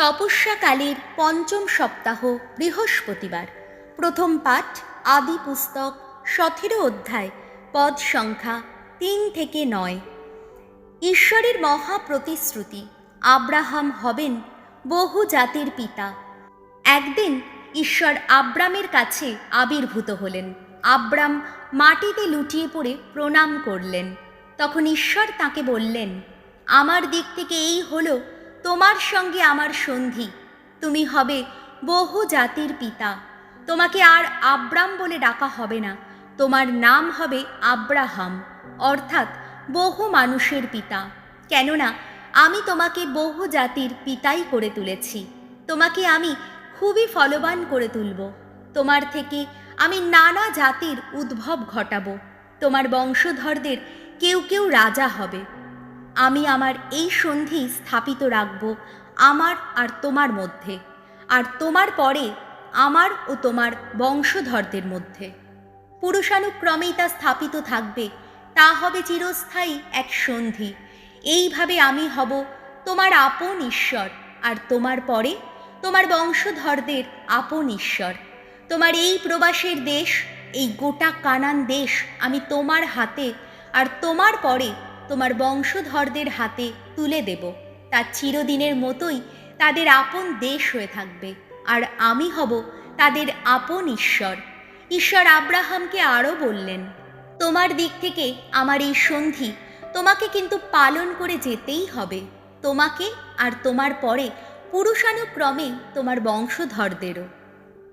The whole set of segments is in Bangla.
তপস্যাকালের পঞ্চম সপ্তাহ বৃহস্পতিবার। প্রথম পাঠ আদি পুস্তক 17 অধ্যায়, পদ সংখ্যা 3 থেকে 9। ঈশ্বরের মহাপ্রতিশ্রুতি, আব্রাহাম হবেন বহু জাতির পিতা। একদিন ঈশ্বর আব্রামের কাছে আবির্ভূত হলেন। আব্রাম মাটিতে লুটিয়ে পড়ে প্রণাম করলেন। তখন ঈশ্বর তাকে বললেন, আমার দিক থেকে এই হলো তোমার সঙ্গে আমার সন্ধি, তুমি হবে বহু জাতির পিতা। তোমাকে আর আব্রাম বলে ডাকা হবে না, তোমার নাম হবে আব্রাহাম, অর্থাৎ বহু মানুষের পিতা। কেননা আমি তোমাকে বহু জাতির পিতাই করে তুলেছি। তোমাকে আমি খুবই ফলবান করে তুলব। তোমার থেকে আমি নানা জাতির উদ্ভব ঘটাবো। তোমার বংশধরদের কেউ কেউ রাজা হবে। আমি আমার এই সন্ধি স্থাপিত রাখব আমার আর তোমার মধ্যে, আর তোমার পরে আমার ও তোমার বংশধরদের মধ্যে। পুরুষানুক্রমেই তা স্থাপিত থাকবে, তা হবে চিরস্থায়ী এক সন্ধি। এইভাবে আমি হব তোমার আপন ঈশ্বর, আর তোমার পরে তোমার বংশধরদের আপন ঈশ্বর। তোমার এই প্রবাসের দেশ, এই গোটা কানান দেশ আমি তোমার হাতে আর তোমার পরে তোমার বংশধরদের হাতে তুলে দেব। তা চিরদিনের মতোই তাদের আপন দেশ হয়ে থাকবে, আর আমি হব তাদের আপন ঈশ্বর। ঈশ্বর আব্রাহামকে আরও বললেন, তোমার দিক থেকে আমার এই সন্ধি তোমাকে কিন্তু পালন করে যেতেই হবে, তোমাকে আর তোমার পরে পুরুষানুক্রমে তোমার বংশধরদেরও।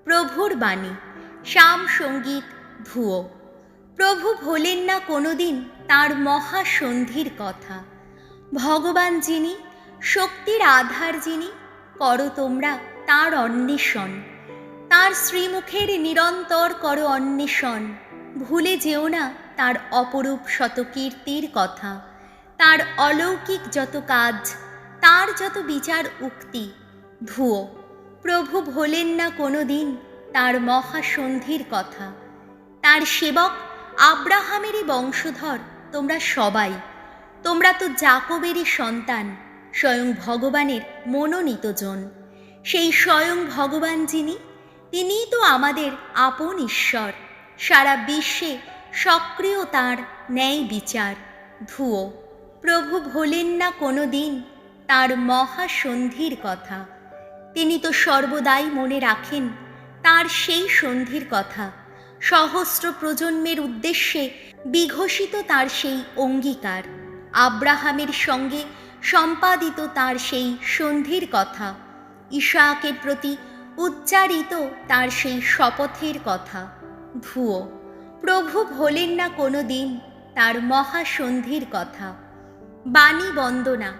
প্রভুর বাণী। শাম সঙ্গীত ধুয়ো। প্রভু ভোলেন না কোনোদিন তাঁর মহাসন্ধির কথা। ভগবান যিনি, শক্তির আধার যিনি, করো তোমরা তাঁর অন্বেষণ। তাঁর শ্রীমুখের নিরন্তর করো অন্বেষণ। ভুলে যেও না তাঁর অপরূপ শত কীর্তির কথা, তাঁর অলৌকিক যত কাজ, তাঁর যত বিচার উক্তি। ধুয়ো। প্রভু ভোলেন না কোনোদিন তাঁর মহাসন্ধির কথা। তাঁর সেবক আব্রাহামেরই বংশধর তোমরা সবাই। তোমরা তো যাকোবেরই সন্তান, স্বয়ং ভগবানের মনোনীত জন। সেই স্বয়ং ভগবান যিনি, তিনিই তো আমাদের আপন ঈশ্বর। সারা বিশ্বে সক্রিয় তাঁর ন্যায় বিচার। ধুয়ো। প্রভু ভোলেন না কোনো দিন তাঁর মহাসন্ধির কথা। তিনি তো সর্বদাই মনে রাখেন তাঁর সেই সন্ধির কথা। সহস্র প্রজন্মের উদ্দেশ্যে বিঘোষিত তাঁর সেই অঙ্গীকার, আব্রাহামের সঙ্গে সম্পাদিত তাঁর সেই সন্ধির কথা, ইসাকের প্রতি উচ্চারিত তাঁর সেই শপথের কথা। ধুয়ো। প্রভু ভোলেন না কোনো দিন তাঁর মহাসন্ধির কথা। বাণী বন্দনা।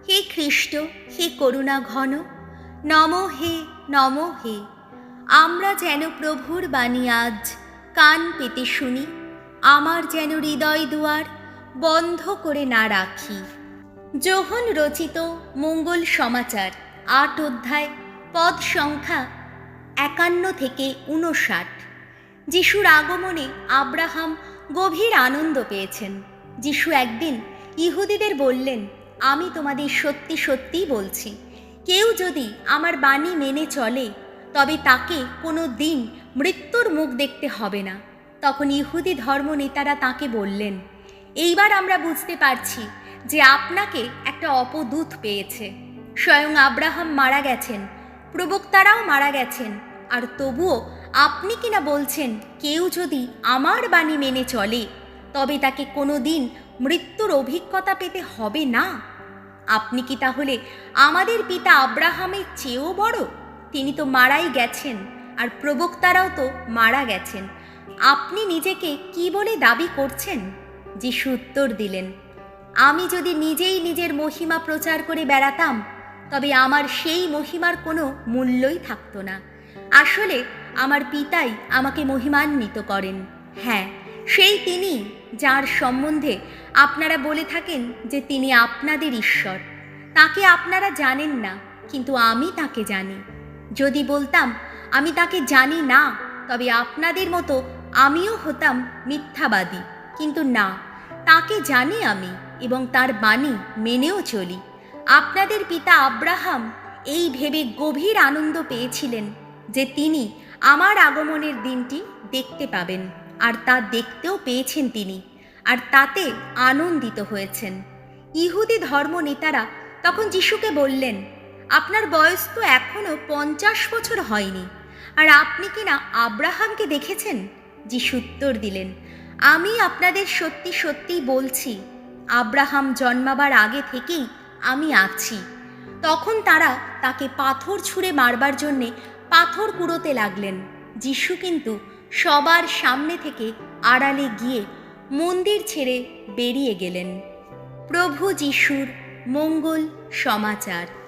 হে খ্রিস্ট, হে করুণা ঘন, নম হে, নম হে। আমরা যেন প্রভুর বাণী আজ কান পেতে শুনি, আমার যেন হৃদয় দুয়ার বন্ধ করে না রাখি। যোহন রচিত মঙ্গল সমাচার 8 অধ্যায়, পদ সংখ্যা 51 থেকে 59। যিশুর আগমনে আব্রাহাম গভীর আনন্দ পেয়েছেন। যিশু একদিন ইহুদিদের বললেন, আমি তোমাদের সত্যি সত্যি বলছি, কেউ যদি আমার বাণী মেনে চলে তবে তাকে কোনো দিন মৃত্যুর মুখ দেখতে হবে না। তখন ইহুদি ধর্মনেতারা তাঁকে বললেন, এইবার আমরা বুঝতে পারছি যে আপনাকে একটা অপদূত পেয়েছে। স্বয়ং আব্রাহাম মারা গেছেন, প্রবক্তারাও মারা গেছেন, আর তবুও আপনি কিনা বলছেন কেউ যদি আমার বাণী মেনে চলে তবে তাকে কোনো দিন মৃত্যুর অভিজ্ঞতা পেতে হবে না। আপনি কি তাহলে আমাদের পিতা আব্রাহামের চেয়েও বড়? তিনি তো মারাই গেছেন, আর প্রবক্তারাও তো মারা গেছেন। আপনি নিজেকে কি বলে দাবি করছেন? যিশু উত্তর দিলেন, আমি যদি নিজেই নিজের মহিমা প্রচার করে বেড়াতাম তবে আমার সেই মহিমার কোনো মূল্যই থাকতো না। আসলে আমার পিতাই আমাকে মহিমান্বিত করেন। হ্যাঁ, সেই তিনি যার সম্বন্ধে আপনারা বলে থাকেন যে তিনি আপনাদের ঈশ্বর। তাকে আপনারা জানেন না, কিন্তু আমি তাকে জানি। যদি বলতাম আমি তাকে জানি না, তবে আপনাদের মতো আমিও হতাম মিথ্যাবাদী। কিন্তু না, তাকে জানি আমি এবং তার বাণী মেনেও চলি। আপনাদের পিতা আব্রাহাম এই ভেবে গভীর আনন্দ পেয়েছিলেন যে তিনি আমার আগমনের দিনটি দেখতে পাবেন, আর তা দেখতেও পেয়েছেন তিনি, আর তাতে আনন্দিত হয়েছেন। ইহুদি ধর্ম নেতারা তখন যিশুকে বললেন, আপনার বয়স তো এখনও 50 বছর হয়নি, আর আপনি কি না আব্রাহামকে দেখেছেন? যিশু উত্তর দিলেন, আমি আপনাদের সত্যি সত্যিই বলছি, আব্রাহাম জন্মাবার আগে থেকেই আমি আছি। তখন তারা তাকে পাথর ছুঁড়ে মারবার জন্যে পাথর কুড়োতে লাগলেন। যিশু কিন্তু সবার সামনে থেকে আড়ালে গিয়ে মন্দির ছেড়ে বেরিয়ে গেলেন। প্রভু যিশুর মঙ্গল সমাচার।